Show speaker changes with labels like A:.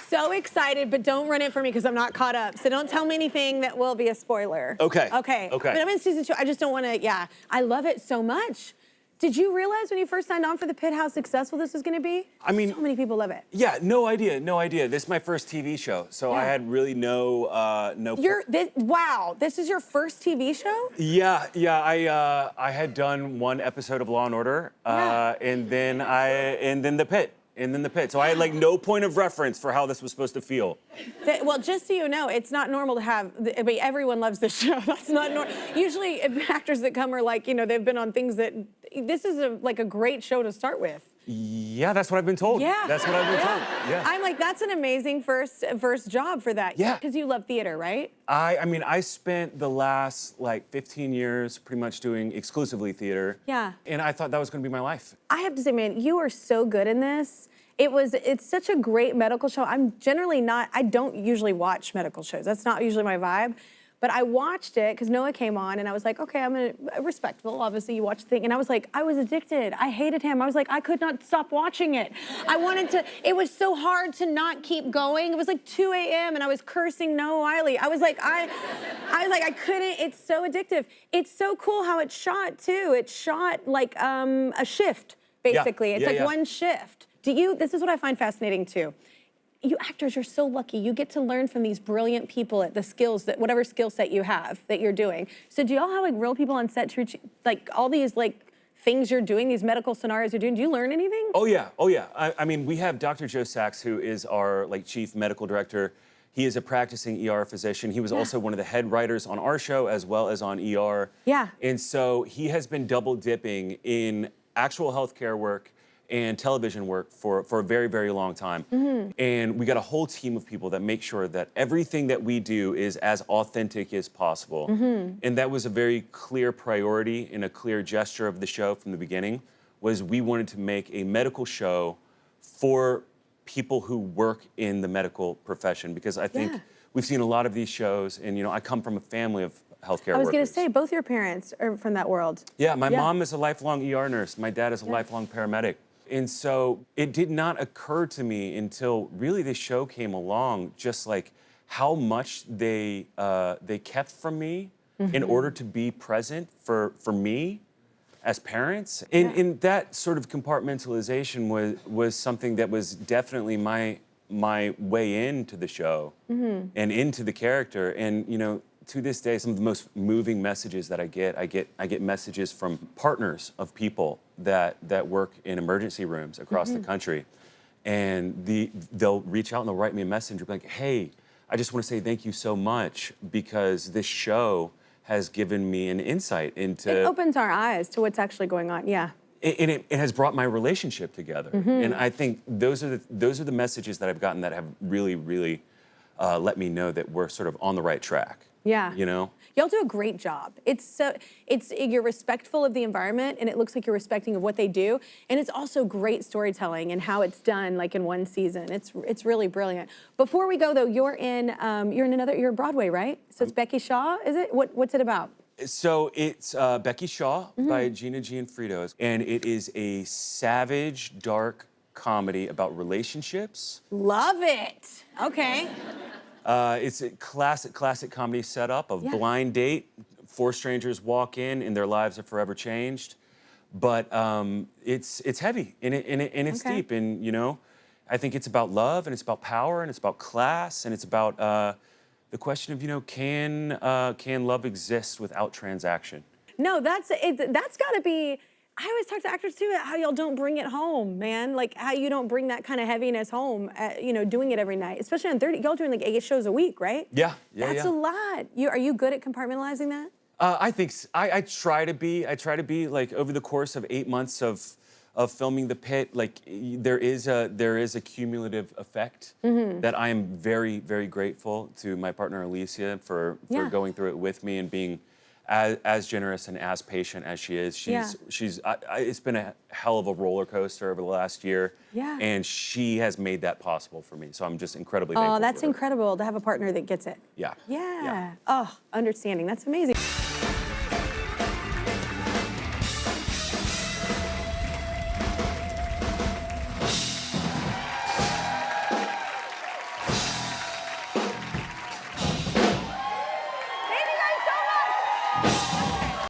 A: so excited, but don't run it for me because I'm not caught up. So don't tell me anything that will be a spoiler.
B: Okay.
A: Okay.
B: Okay.
A: But I'm in season 2. I just don't want to, yeah. I love it so much. Did you realize when you first signed on for the Pitt how successful this was going to be?
B: I mean,
A: so many people love it.
B: Yeah, no idea. This is my first TV show, so I had really no.
A: Wow, this is your first TV show?
B: Yeah. I had done one episode of Law and Order, and then the Pitt. So I had like no point of reference for how this was supposed to feel.
A: Well, just so you know, it's not normal to have, I mean, everyone loves this show. That's not normal. Usually actors that come are like, you know, they've been on things that, this is like a great show to start with.
B: Yeah, that's what I've been told.
A: Yeah.
B: That's what I've been told. Yeah.
A: I'm like, that's an amazing first job for that.
B: Yeah.
A: Because you love theater, right?
B: I mean, I spent the last like 15 years pretty much doing exclusively theater.
A: Yeah.
B: And I thought that was going to be my life.
A: I have to say, man, you are so good in this. It's such a great medical show. I'm generally not, I don't usually watch medical shows. That's not usually my vibe. But I watched it because Noah came on and I was like, okay, I'm respectful. Obviously, you watch the thing. And I was like, I was addicted. I hated him. I was like, I could not stop watching it. I wanted to, it was so hard to not keep going. It was like 2 a.m. and I was cursing Noah Wiley. I was like, I couldn't, it's so addictive. It's so cool how it's shot too. It's shot like a shift, basically. It's like one shift. This is what I find fascinating too. You actors, you're so lucky. You get to learn from these brilliant people at the skills that, whatever skill set you have that you're doing. So do y'all have like real people on set to, like all these like things you're doing, these medical scenarios you're doing, do you learn anything?
B: Oh yeah. I mean, we have Dr. Joe Sachs, who is our like chief medical director. He is a practicing ER physician. He was also one of the head writers on our show as well as on ER.
A: Yeah.
B: And so he has been double dipping in actual healthcare work and television work for a very, very long time. And we got a whole team of people that make sure that everything that we do is as authentic as possible. And that was a very clear priority and a clear gesture of the show from the beginning, was we wanted to make a medical show for people who work in the medical profession, because I think we've seen a lot of these shows, and you know, I come from a family of healthcare workers.
A: I was going to say, both your parents are from that world.
B: Yeah, my mom is a lifelong ER nurse. My dad is a lifelong paramedic. And so it did not occur to me until really this show came along, just like how much they kept from me in order to be present for me as parents. And that sort of compartmentalization was something that was definitely my way into the show and into the character. And you know, to this day, some of the most moving messages that I get messages from partners of people that work in emergency rooms across the country. And they'll reach out and they'll write me a message like, hey, I just want to say thank you so much because this show has given me an insight into...
A: It opens our eyes to what's actually going on, yeah.
B: And it has brought my relationship together. And I think those are the messages that I've gotten that have really, really let me know that we're sort of on the right track.
A: Yeah.
B: You know?
A: Y'all do a great job. You're respectful of the environment, and it looks like you're respecting of what they do. And it's also great storytelling and how it's done, like in one season. It's really brilliant. Before we go though, you're in Broadway, right? So it's Becky Shaw, is it? What's it about?
B: So it's Becky Shaw by Gina Gianfrido, and it is a savage, dark comedy about relationships.
A: Love it. Okay.
B: It's a classic comedy setup of blind date. 4 strangers walk in and their lives are forever changed. But it's heavy and it's deep. And you know, I think it's about love and it's about power and it's about class and it's about the question of, you know, can love exist without transaction? No,
A: that's got to be. I always talk to actors too about how y'all don't bring it home, man. Like how you don't bring that kind of heaviness home, you know, doing it every night. Especially on 30, y'all doing like 8 shows a week, right?
B: Yeah.
A: That's a lot. Are you good at compartmentalizing that?
B: I think I try to be. I try to be like over the course of 8 months of filming the Pitt. Like there is a cumulative effect that I am very, very grateful to my partner Alicia for going through it with me and being as generous and as patient as she is. It's been a hell of a roller coaster over the last year. Yeah. And she has made that possible for me. So I'm just incredibly thankful.
A: Oh, that's incredible to have a partner that gets it.
B: Yeah.
A: Yeah. Oh, understanding. That's amazing.